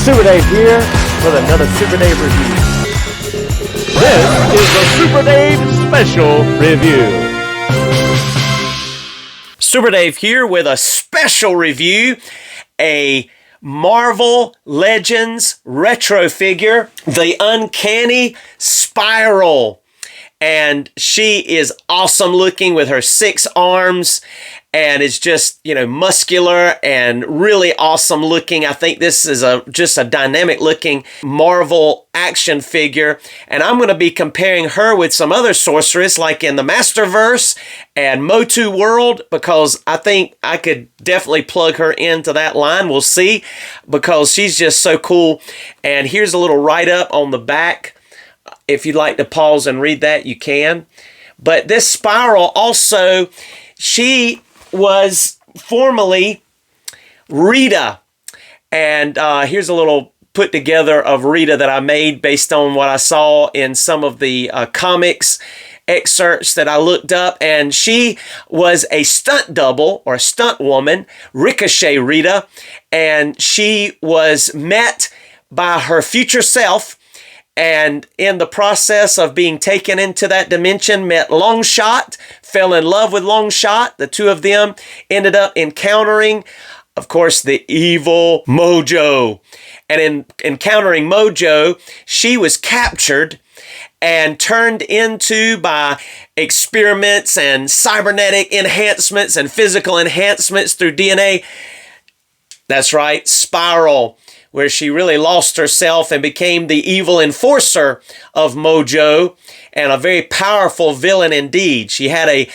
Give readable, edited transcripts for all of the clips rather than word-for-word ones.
Super Dave here with another Super Dave review. This is the Super Dave Special Review. Super Dave here with a special review, a Marvel Legends retro figure, the Uncanny Spiral. And she is awesome looking with her 6 arms, and is just, muscular and really awesome looking. I think this is just a dynamic looking Marvel action figure. And I'm going to be comparing her with some other sorceress like in the Masterverse and Motu World, because I think I could definitely plug her into that line. We'll see, because she's just so cool. And here's a little write-up on the back. If you'd like to pause and read that, you can. But this Spiral also, she was formerly Rita. And here's a little put together of Rita that I made based on what I saw in some of the comics excerpts that I looked up. And she was a stunt double or a stunt woman, Ricochet Rita. And she was met by her future self. And in the process of being taken into that dimension, met Longshot, fell in love with Longshot. The two of them ended up encountering, of course, the evil Mojo. And in encountering Mojo, she was captured and turned into, by experiments and cybernetic enhancements and physical enhancements through DNA. That's right, Spiral, where she really lost herself and became the evil enforcer of Mojo, and a very powerful villain indeed. She had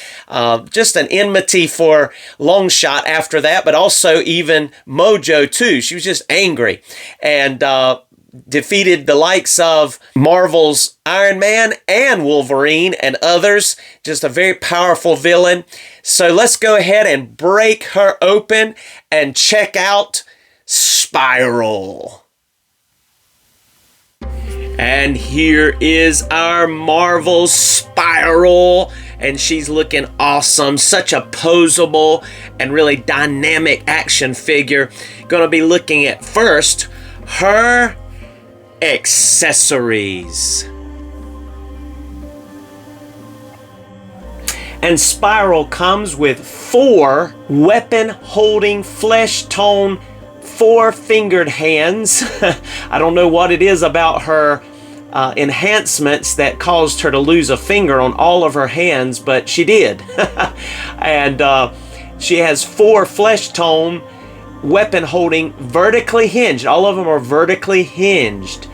just an enmity for Longshot after that, but also even Mojo too. She was just angry, and defeated the likes of Marvel's Iron Man and Wolverine and others. Just a very powerful villain. So let's go ahead and break her open and check out Spiral. And here is our Marvel Spiral, and she's looking awesome. Such a posable and really dynamic action figure. Going to be looking at first her accessories. And Spiral comes with 4 weapon-holding, flesh-tone, 4-fingered hands. I don't know what it is about her enhancements that caused her to lose a finger on all of her hands, but she did. And she has 4 flesh-tone, weapon-holding, vertically hinged. All of them are vertically hinged.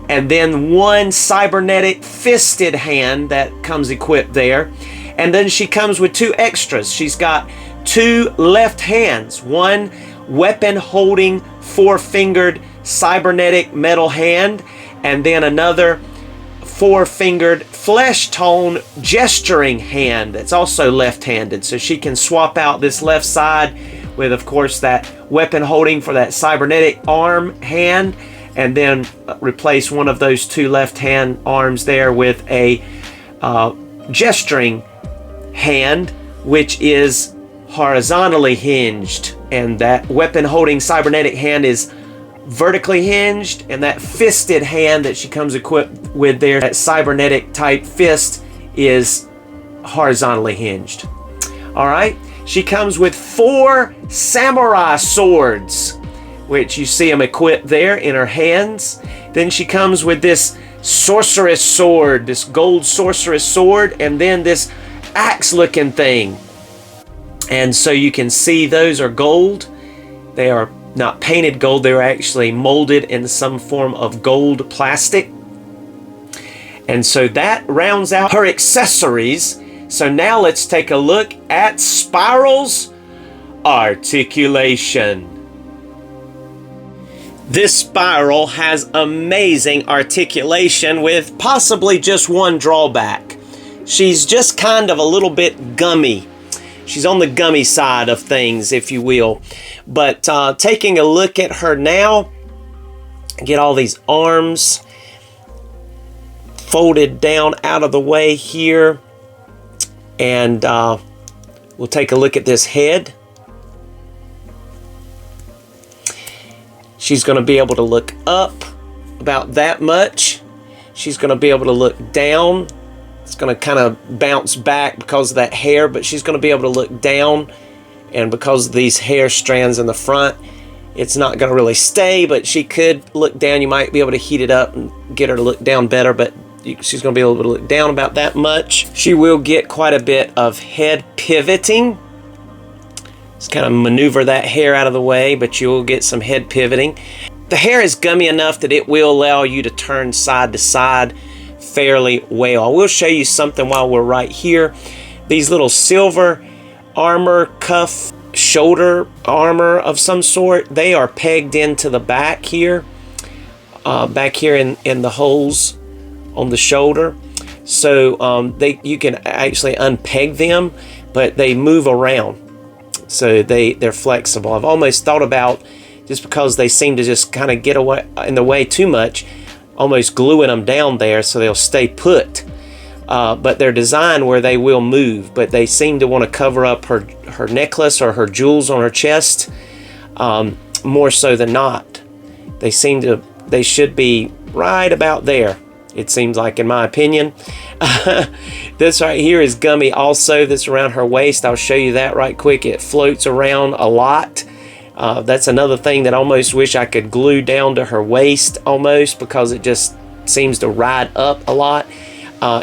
And then 1 cybernetic fisted hand that comes equipped there. And then she comes with 2 extras. She's got 2 left hands, 1 weapon-holding, 4-fingered cybernetic metal hand, and then another 4-fingered flesh-tone gesturing hand that's also left-handed. So she can swap out this left side with, of course, that weapon-holding for that cybernetic arm hand, and then replace one of those 2 left-hand arms there with a gesturing hand, which is horizontally hinged, and that weapon-holding cybernetic hand is vertically hinged, and that fisted hand that she comes equipped with there, that cybernetic type fist, is horizontally hinged. All right, she comes with 4 samurai swords, which you see them equipped there in her hands. Then she comes with this sorceress sword, this gold sorceress sword, and then this axe-looking thing. And so you can see those are gold. They are not painted gold. They were actually molded in some form of gold plastic. And so that rounds out her accessories. So now let's take a look at Spiral's articulation. This Spiral has amazing articulation with possibly just one drawback. She's just kind of a little bit gummy. She's on the gummy side of things, if you will. But taking a look at her now, get all these arms folded down out of the way here. And we'll take a look at this head. She's going to be able to look up about that much. She's going to be able to look down. It's going to kind of bounce back because of that hair, but she's going to be able to look down, and because of these hair strands in the front, it's not going to really stay, but she could look down. You might be able to heat it up and get her to look down better, but she's going to be able to look down about that much. She will get quite a bit of head pivoting. Just kind of maneuver that hair out of the way, but you will get some head pivoting. The hair is gummy enough that it will allow you to turn side to side fairly well. I will show you something while we're right here. These little silver armor cuff shoulder armor of some sort, they are pegged into the back here, in the holes on the shoulder. So you can actually unpeg them, but they move around, so they're flexible. I've almost thought about, just because they seem to just kind of get away in the way too much, almost gluing them down there so they'll stay put. But they're designed where they will move, but they seem to want to cover up her necklace or her jewels on her chest, more so than not. They should be right about there, it seems like, in my opinion. This right here is gummy also. This around her waist, I'll show you that right quick. It floats around a lot. That's another thing that I almost wish I could glue down to her waist almost, because it just seems to ride up a lot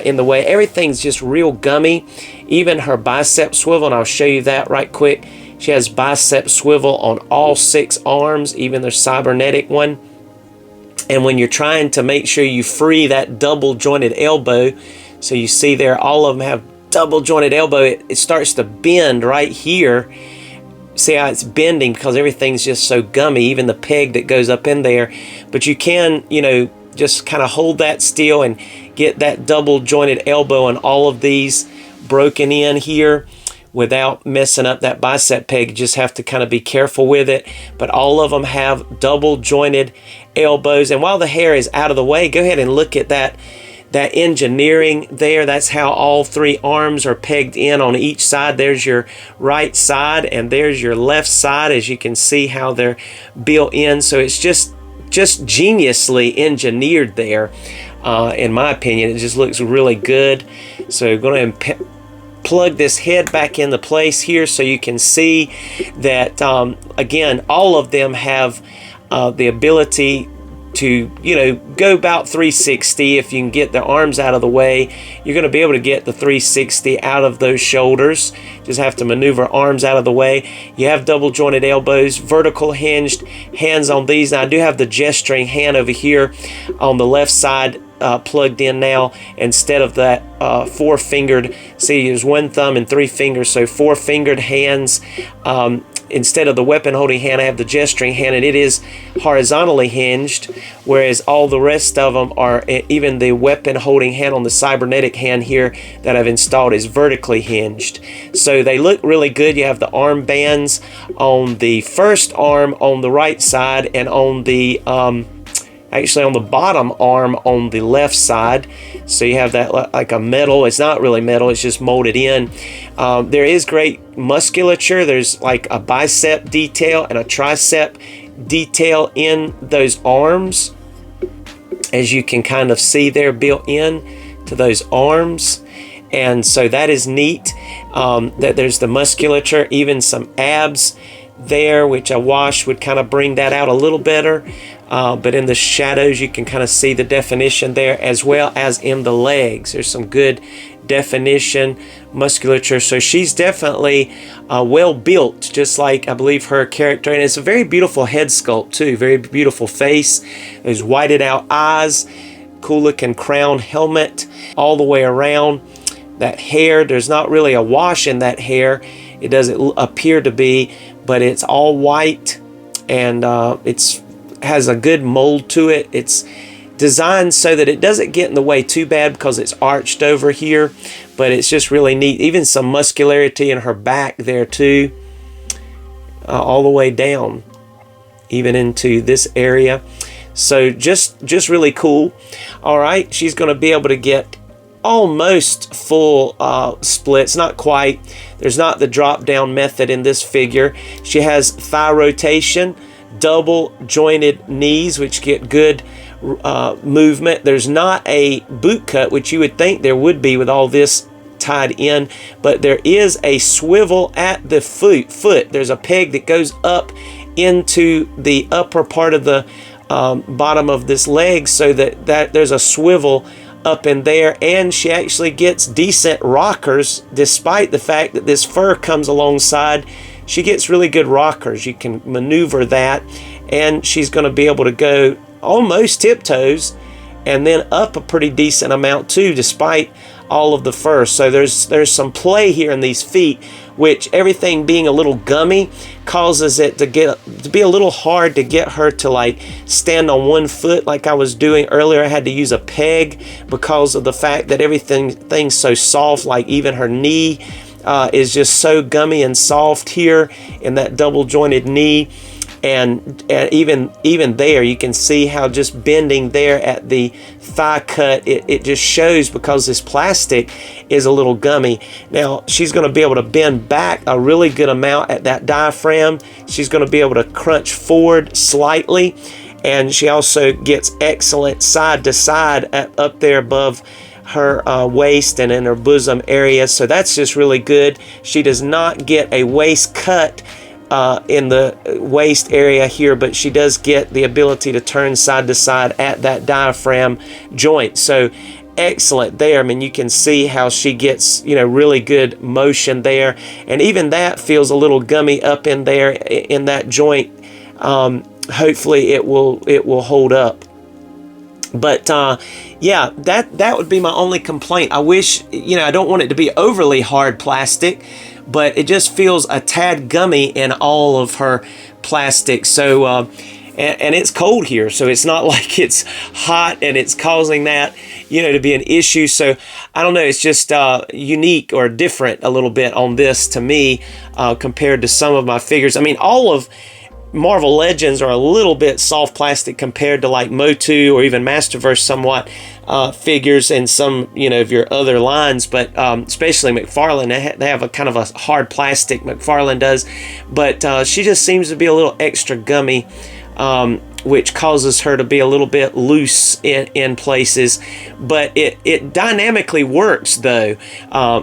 in the way. Everything's just real gummy. Even her bicep swivel, and I'll show you that right quick. She has bicep swivel on all 6 arms, even the cybernetic one. And when you're trying to make sure you free that double jointed elbow, so you see there all of them have double jointed elbow, it starts to bend right here. See how it's bending because everything's just so gummy, even the peg that goes up in there. But you can, just kind of hold that still and get that double jointed elbow on all of these broken in here without messing up that bicep peg. You just have to kind of be careful with it. But all of them have double jointed elbows. And while the hair is out of the way, go ahead and look at that engineering there. That's how all 3 arms are pegged in on each side. There's your right side and there's your left side, as you can see how they're built in. So it's just geniusly engineered there. In my opinion, it just looks really good. So I'm going to plug this head back into place here so you can see that again, all of them have the ability to go about 360. If you can get the arms out of the way, you're going to be able to get the 360 out of those shoulders. Just have to maneuver arms out of the way. You have double jointed elbows, vertical hinged hands on these. Now I do have the gesturing hand over here on the left side plugged in now, instead of that 4-fingered. See, there's 1 thumb and 3 fingers, so 4-fingered hands. Instead of the weapon holding hand, I have the gesturing hand, and it is horizontally hinged, whereas all the rest of them are, even the weapon holding hand on the cybernetic hand here that I've installed, is vertically hinged. So they look really good. You have the arm bands on the first arm on the right side, and on the actually on the bottom arm on the left side. So you have that like a metal. It's not really metal, it's just molded in. There is great musculature. There's like a bicep detail and a tricep detail in those arms, as you can kind of see there, built in to those arms. And so that is neat, that there's the musculature, even some abs there, which a wash would kind of bring that out a little better. But in the shadows, you can kind of see the definition there, as well as in the legs. There's some good definition, musculature. So she's definitely well built, just like I believe her character. And it's a very beautiful head sculpt too, very beautiful face. Those whited out eyes, cool looking crown helmet all the way around. That hair, there's not really a wash in that hair. It doesn't appear to be, but it's all white, and it's has a good mold to it. It's designed so that it doesn't get in the way too bad because it's arched over here, but it's just really neat. Even some muscularity in her back there too, all the way down, even into this area. So just really cool. All right, she's going to be able to get almost full splits, not quite. There's not the drop down method in this figure. She has thigh rotation, double jointed knees, which get good movement. There's not a boot cut, which you would think there would be with all this tied in, but there is a swivel at the foot. There's a peg that goes up into the upper part of the bottom of this leg, so that there's a swivel up in there, and she actually gets decent rockers despite the fact that this fur comes alongside. She gets really good rockers. You can maneuver that, and she's going to be able to go almost tiptoes and then up a pretty decent amount too, despite all of the fur. So there's some play here in these feet, which, everything being a little gummy, causes it to be a little hard to get her to like stand on one foot like I was doing earlier. I had to use a peg because of the fact that everything's so soft. Like even her knee is just so gummy and soft here in that double jointed knee. And even there, you can see how just bending there at the thigh cut, it just shows because this plastic is a little gummy. Now, she's going to be able to bend back a really good amount at that diaphragm. She's going to be able to crunch forward slightly. And she also gets excellent side to side up there above her waist and in her bosom area. So that's just really good. She does not get a waist cut in the waist area here, but she does get the ability to turn side to side at that diaphragm joint. So excellent there. I mean, you can see how she gets, really good motion there, and even that feels a little gummy up in there in that joint. Hopefully it will hold up. But yeah, that would be my only complaint. I wish, I don't want it to be overly hard plastic, but it just feels a tad gummy in all of her plastic. So, and it's cold here, so it's not like it's hot and it's causing that, to be an issue. So I don't know, it's just unique or different a little bit on this to me compared to some of my figures. I mean, all of Marvel Legends are a little bit soft plastic compared to like Motu or even Masterverse somewhat figures and some of your other lines, but especially McFarlane, they have a kind of a hard plastic, McFarlane does, but she just seems to be a little extra gummy, which causes her to be a little bit loose in places, but it dynamically works though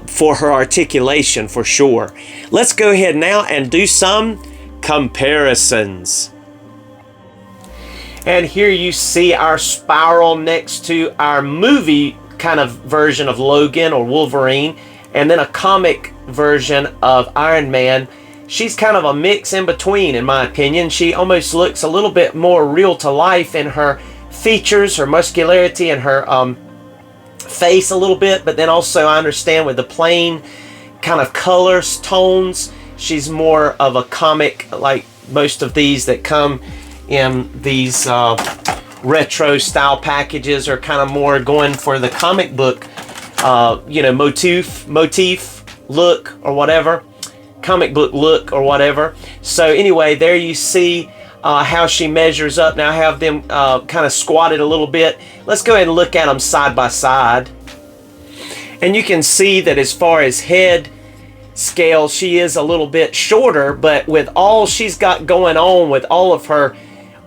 for her articulation for sure. Let's go ahead now and do some comparisons. And here you see our Spiral next to our movie kind of version of Logan or Wolverine, and then a comic version of Iron Man. She's kind of a mix in between, in my opinion. She almost looks a little bit more real to life in her features, her muscularity, and her face a little bit, but then also I understand with the plain kind of colors, tones, she's more of a comic, like most of these that come in these retro style packages are kind of more going for the comic book, motif look or whatever, comic book look or whatever. So anyway, there you see how she measures up. Now I have them kind of squatted a little bit. Let's go ahead and look at them side by side. And you can see that as far as head scale, she is a little bit shorter, but with all she's got going on with all of her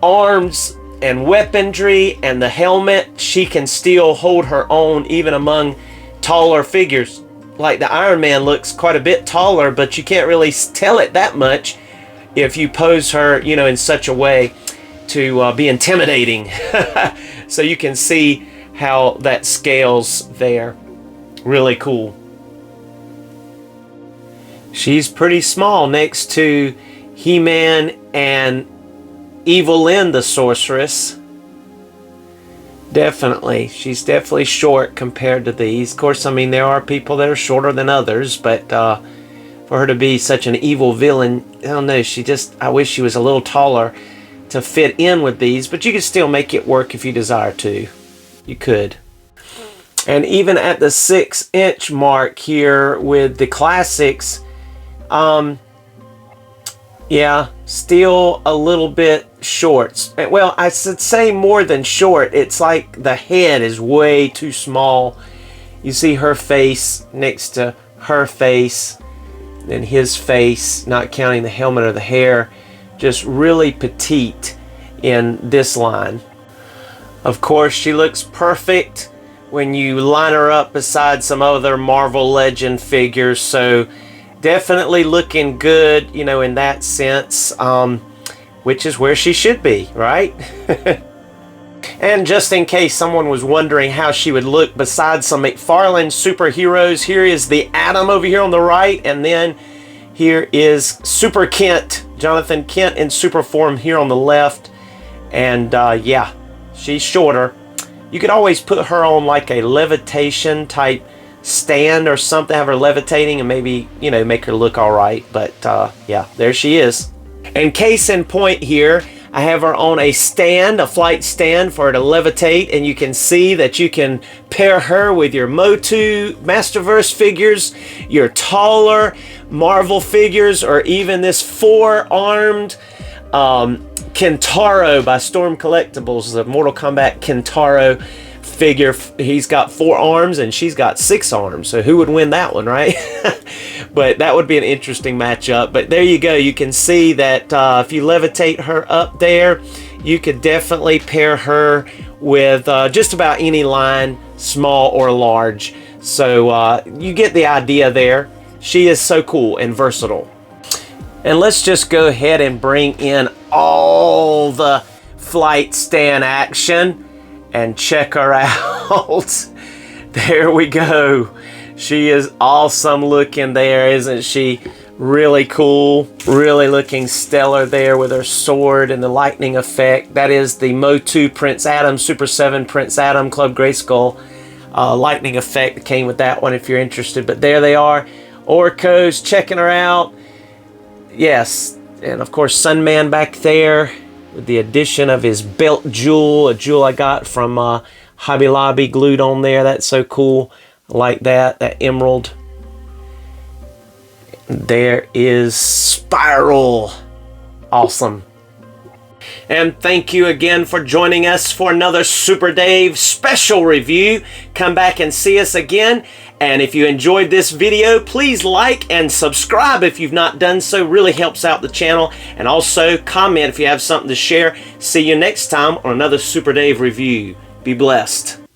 arms and weaponry and the helmet, she can still hold her own even among taller figures. Like the Iron Man looks quite a bit taller, but you can't really tell it that much if you pose her, in such a way to be intimidating. So you can see how that scales there. Really cool. She's pretty small next to He-Man and Evelyn the Sorceress. Definitely. She's definitely short compared to these. Of course, I mean, there are people that are shorter than others, but for her to be such an evil villain, I don't know, I wish she was a little taller to fit in with these, but you could still make it work if you desire to. You could. And even at the 6-inch mark here with the classics, yeah, still a little bit short. Well, I should say more than short. It's like the head is way too small. You see her face next to her face, and his face, not counting the helmet or the hair. just really petite in this line. Of course, she looks perfect when you line her up beside some other Marvel Legend figures, so definitely looking good, you know, in that sense, which is where she should be, right? And just in case someone was wondering how she would look besides some McFarlane superheroes, here is the Atom over here on the right, and then here is Super Kent, Jonathan Kent in super form here on the left. And yeah, she's shorter. You could always put her on like a levitation type stand or something, have her levitating, and maybe, you know, make her look all right. But yeah, there she is. And case in point here, I have her on a stand, a flight stand for her to levitate, and you can see that you can pair her with your Motu Masterverse figures, your taller Marvel figures, or even this four-armed Kentaro by Storm Collectibles, the Mortal Kombat Kentaro figure. He's got 4 arms and she's got 6 arms, so who would win that one, right? But that would be an interesting matchup. But there you go, you can see that if you levitate her up there, you could definitely pair her with just about any line, small or large. So you get the idea there. She is so cool and versatile. And let's just go ahead and bring in all the flight stand action and check her out. There we go. She is awesome looking there, isn't she? Really cool. Really looking stellar there with her sword and the lightning effect. That is the Motu Prince Adam, Super 7 Prince Adam Club Grayskull lightning effect that came with that one if you're interested. But there they are. Orko's checking her out. Yes, and of course Sunman back there with the addition of his belt jewel, a jewel I got from Hobby Lobby glued on there. That's so cool. I like that emerald. There is Spiral. Awesome. And thank you again for joining us for another Super Dave special review. Come back and see us again. And if you enjoyed this video, please like and subscribe if you've not done so. Really helps out the channel. And also comment if you have something to share. See you next time on another Super Dave review. Be blessed.